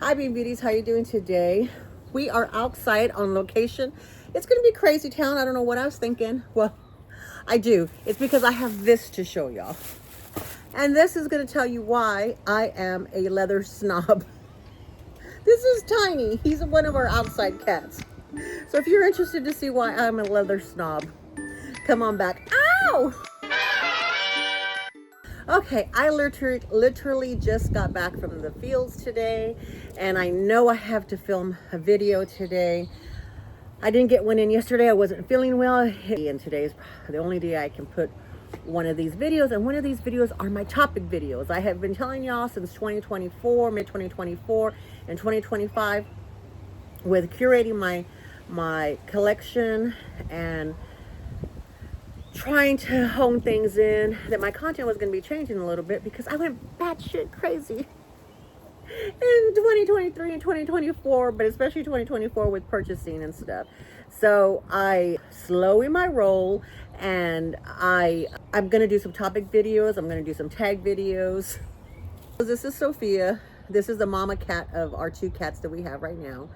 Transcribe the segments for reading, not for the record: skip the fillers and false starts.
Hi Bean Beauties, how you doing today? We are outside on location. It's gonna be crazy town. I don't know what I was thinking. Well, I do. It's because I have this to show y'all. And this is gonna tell you why I am a leather snob. This is Tiny. He's one of our outside cats. So if you're interested to see why I'm a leather snob, come on back. Ow! Okay, I literally just got back from the fields today, and I know I have to film a video today. I didn't get one in yesterday. I wasn't feeling well, and today is the only day I can put one of these videos, and one of these videos are my topic videos. I have been telling y'all since 2024, mid-2024 and 2025 with curating my collection and trying to hone things in, that my content was going to be changing a little bit because I went batshit crazy in 2023 and 2024, but especially 2024 with purchasing and stuff. So I slowing my roll, and I'm going to do some topic videos. I'm going to do some tag videos. This is Sophia. This is the mama cat of our two cats that we have right now.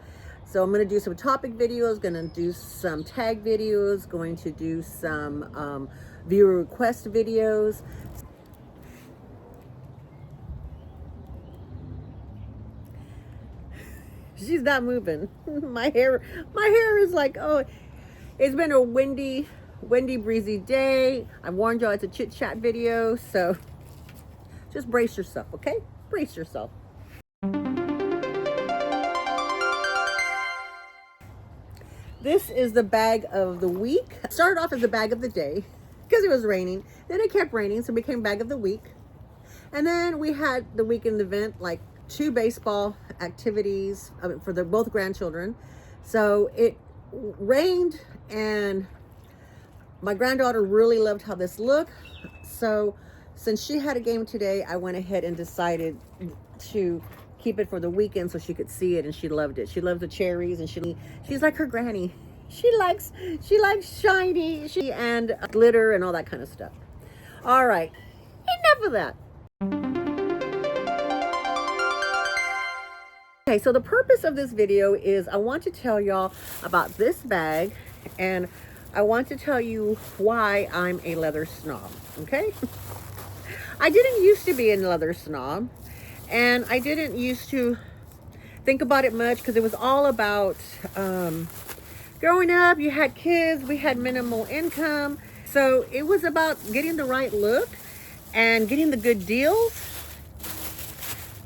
So I'm going to do some topic videos, going to do some tag videos, going to do some viewer request videos. She's not moving. My hair is like, oh, it's been a windy, breezy day. I warned y'all it's a chit chat video, so just brace yourself, okay? Brace yourself. This is the bag of the week. It started off as the bag of the day because it was raining. Then it kept raining, so it became bag of the week. And then we had the weekend event, like 2 baseball activities for both grandchildren. So it rained, and my granddaughter really loved how this looked. So since she had a game today, I went ahead and decided to keep it for the weekend so she could see it, and she loved it. She loves the cherries, and she's like her granny. She likes shiny and glitter and all that kind of stuff. All right, enough of that. Okay, so the purpose of this video is I want to tell y'all about this bag, and I want to tell you why I'm a leather snob, okay? I didn't used to be a leather snob, and I didn't used to think about it much because it was all about growing up. You had kids, we had minimal income, so it was about getting the right look and getting the good deals.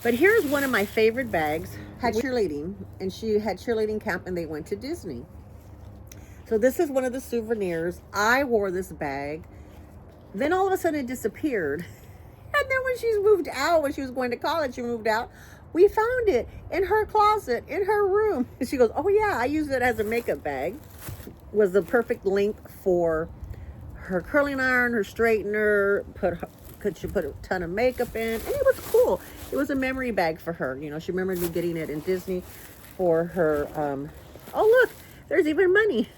But here's one of my favorite bags. Had cheerleading, and she had cheerleading camp, and they went to Disney. So this is one of the souvenirs. I wore this bag, then all of a sudden it disappeared. And then when she's moved out, when she was going to college, she moved out, we found it in her closet, in her room. And she goes, oh yeah, I use it as a makeup bag. Was the perfect length for her curling iron, her straightener, could she put a ton of makeup in, and it was cool. It was a memory bag for her. You know, she remembered me getting it in Disney for her. Oh look, there's even money.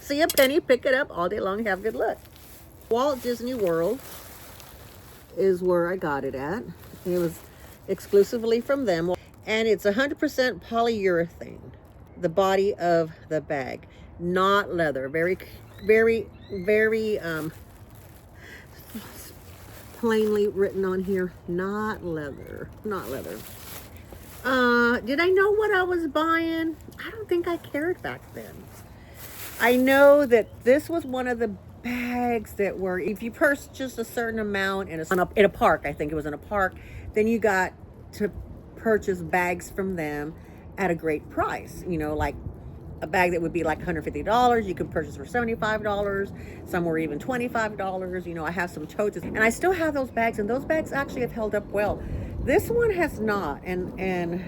See a penny, pick it up all day long, have good luck. Walt Disney World is where I got it at. It was exclusively from them, and it's 100% polyurethane, the body of the bag, not leather. Very plainly written on here, not leather. Did I know what I was buying? I don't think I cared back then. I know that this was one of the bags that were, if you purchased a certain amount in a park, I think it was in a park, then you got to purchase bags from them at a great price. You know, like a bag that would be like $150, you could purchase for $75, some were even $25. You know, I have some totes, and I still have those bags, and those bags actually have held up well. This one has not, and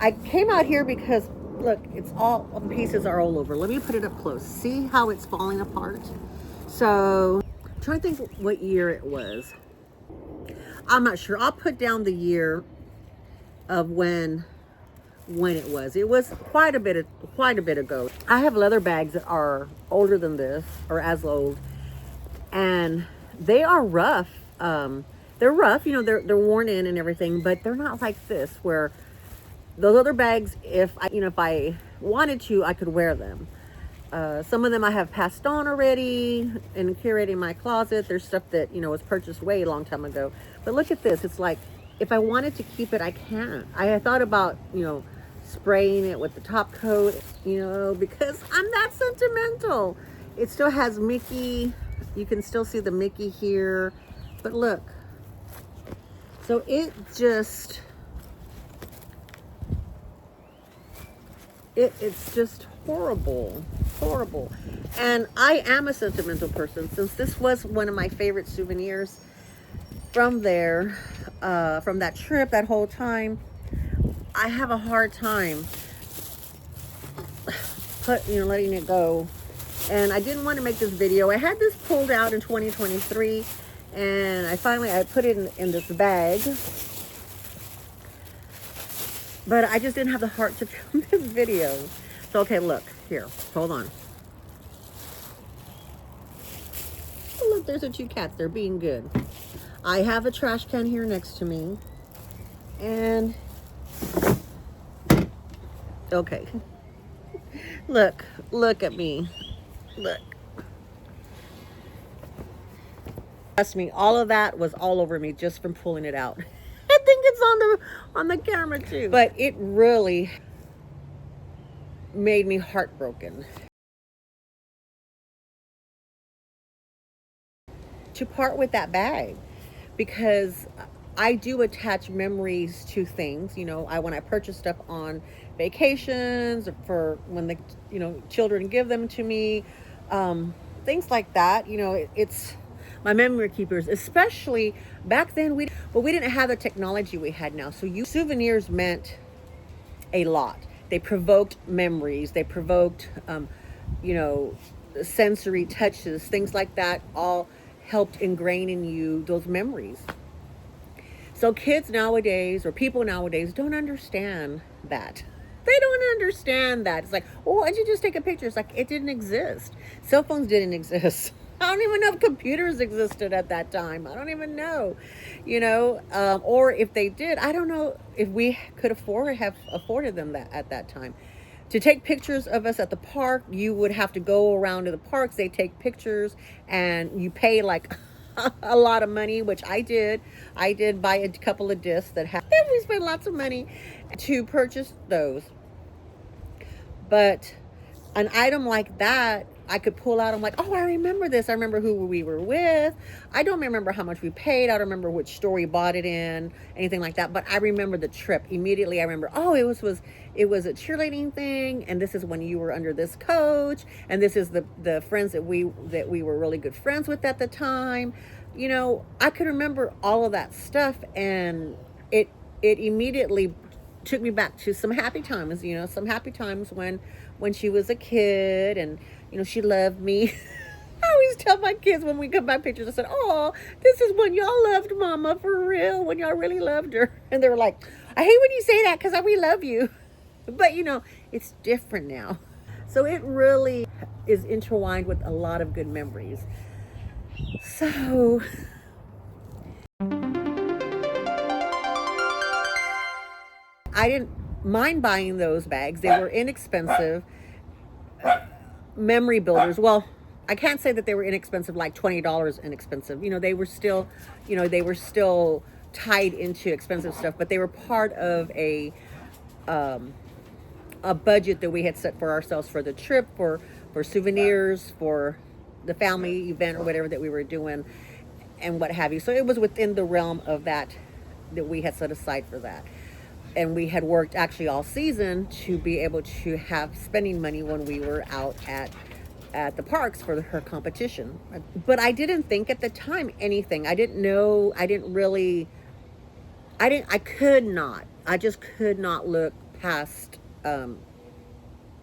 I came out here because look, it's all the pieces are all over. Let me put it up close. See how it's falling apart? So I'm trying to think what year it was. I'm not sure. I'll put down the year of when it was. It was quite a bit ago. I have leather bags that are older than this, or as old, and they are rough. They're rough, you know, they're worn in and everything, but they're not like this where Those other bags, if I wanted to, I could wear them. Some of them I have passed on already and curating my closet. There's stuff that, was purchased way a long time ago. But look at this. It's like, if I wanted to keep it, I can. I had thought about, spraying it with the top coat, because I'm that sentimental. It still has Mickey. You can still see the Mickey here. But look. So it just... It's just horrible. And I am a sentimental person, since this was one of my favorite souvenirs from there, from that trip, that whole time. I have a hard time letting it go. And I didn't want to make this video. I had this pulled out in 2023, and I put it in this bag. But I just didn't have the heart to film this video. So, okay, look. Here. Hold on. Oh, look, there's the two cats. They're being good. I have a trash can here next to me. And... okay. Look at me. Look. Trust me, all of that was all over me just from pulling it out. I think it's on the camera too. But it really made me heartbroken to part with that bag, because I do attach memories to things. When I purchase stuff on vacations, for when the children give them to me, things like that. It's my memory keepers. Especially back then, we didn't have the technology we had now. So souvenirs meant a lot. They provoked memories. They provoked, sensory touches, things like that. All helped ingrain in you those memories. So kids nowadays, or people nowadays, don't understand that. They don't understand that. It's like, oh, why don't you just take a picture? It's like, it didn't exist. Cell phones didn't exist. I don't even know if computers existed at that time. I don't even know, or if they did, I don't know if we could have afforded them that at that time. To take pictures of us at the park, you would have to go around to the parks. They take pictures, and you pay like a lot of money, which I did. I did buy a couple of discs that have. We spent lots of money to purchase those. But an item like that, I could pull out. I'm like, oh, I remember this. I remember who we were with. I don't remember how much we paid. I don't remember which store we bought it in, anything like that. But I remember the trip immediately. I remember, oh, it was a cheerleading thing, and this is when you were under this coach, and this is the friends that we were really good friends with at the time. I could remember all of that stuff, and it immediately took me back to some happy times. Some happy times when she was a kid, and she loved me. I always tell my kids when we come by pictures, I said, oh, this is when y'all loved mama for real, when y'all really loved her. And they were like, I hate when you say that, because we love you. But it's different now. So it really is intertwined with a lot of good memories. So I didn't mind buying those bags. They were inexpensive. Memory builders. Well, I can't say that they were inexpensive, like $20 inexpensive. They were still tied into expensive stuff, but they were part of a budget that we had set for ourselves for the trip, for souvenirs, for the family event or whatever that we were doing, and what have you. So it was within the realm of that we had set aside for that. And we had worked actually all season to be able to have spending money when we were out at the parks for her competition. But I didn't think at the time anything. I didn't know. I just could not look past the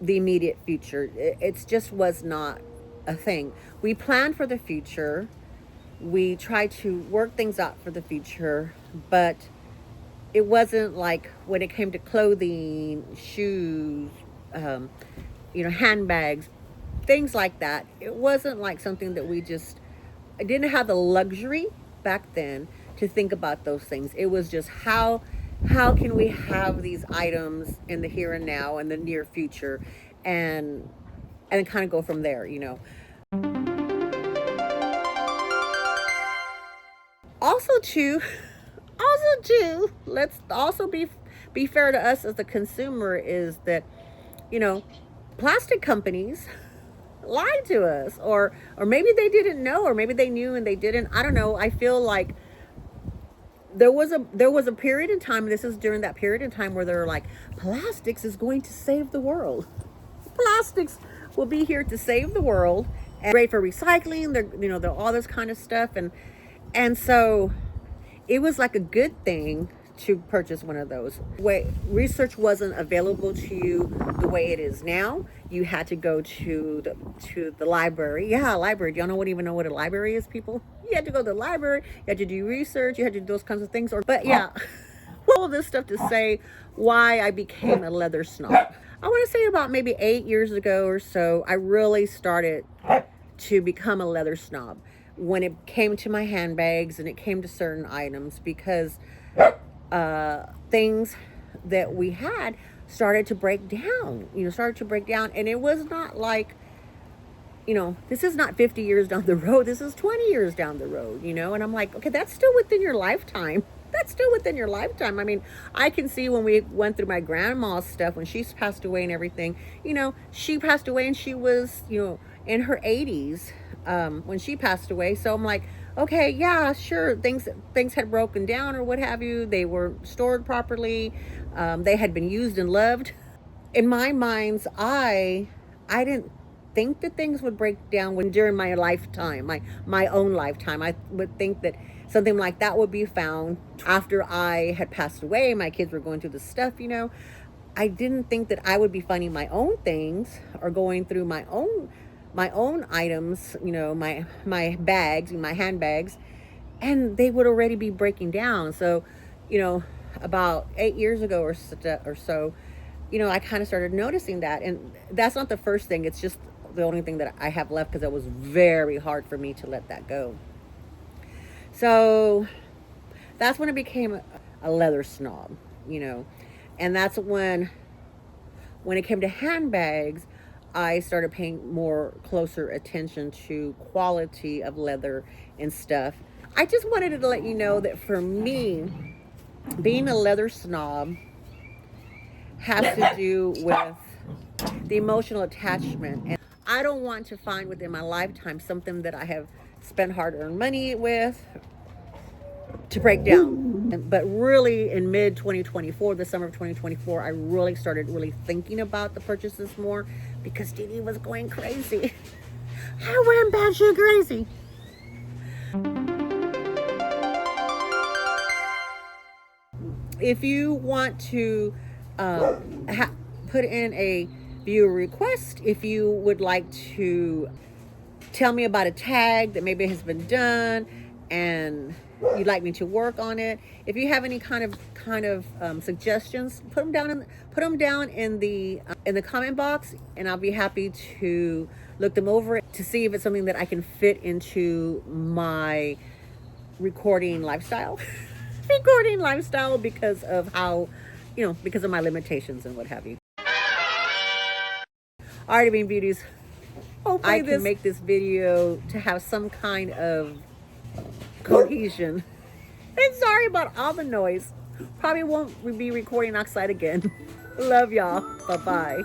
immediate future. It just was not a thing. We planned for the future. We tried to work things out for the future, but it wasn't like when it came to clothing, shoes, handbags, things like that. It wasn't like something that I didn't have the luxury back then to think about those things. It was just how how can we have these items in the here and now and the near future, and kind of go from there, you know. Also too, let's also be fair to us as the consumer, is that, you know, plastic companies lied to us, or maybe they didn't know, or maybe they knew and they didn't. I don't know. I feel like there was a period in time, this is during that period in time, where they're like, plastics is going to save the world. Plastics will be here to save the world, and great for recycling. They're, you know, they're all this kind of stuff, and so it was like a good thing to purchase one of those. Research wasn't available to you the way it is now. You had to go to the library. Yeah, library. Do y'all know even know what a library is, people? You had to go to the library. You had to do research. You had to do those kinds of things. But yeah, all this stuff to say why I became a leather snob. I want to say about maybe 8 years ago or so, I really started to become a leather snob when it came to my handbags and it came to certain items, because things that we had started to break down, and it was not like, you know, this is not 50 years down the road, this is 20 years down the road, you know. And I'm like, okay, that's still within your lifetime. I mean, I can see when we went through my grandma's stuff, when she's passed away and everything, you know, she passed away and she was, you know, in her 80s when she passed away. So I'm like, okay, yeah, sure, things had broken down or what have you. They were stored properly. They had been used and loved. In my mind's eye, I didn't think that things would break down during my lifetime, my own lifetime. I would think that something like that would be found after I had passed away. My kids were going through the stuff, you know. I didn't think that I would be finding my own things or going through my own items, you know, my bags, my handbags, and they would already be breaking down. So, you know, about 8 years ago or so, you know, I kind of started noticing that. And that's not the first thing. It's just the only thing that I have left, because it was very hard for me to let that go. So that's when I became a leather snob, you know. And that's when it came to handbags, I started paying more closer attention to quality of leather and stuff. I just wanted to let you know that for me, being a leather snob has to do with the emotional attachment. And I don't want to find within my lifetime something that I have spent hard-earned money with to break down. But really, in mid 2024, the summer of 2024, I really started thinking about the purchases more, because Dee Dee was going crazy. I went batshit crazy. If you want to put in a viewer request, if you would like to tell me about a tag that maybe has been done and you'd like me to work on it, if you have any kind of suggestions, put them down in the comment box, and I'll be happy to look them over to see if it's something that I can fit into my recording lifestyle. Because of how, you know, because of my limitations and what have you. Alright, Bean Beauties, hopefully I can make this video to have some kind of cohesion. And sorry about all the noise. Probably won't be recording outside again. Love y'all. Bye-bye.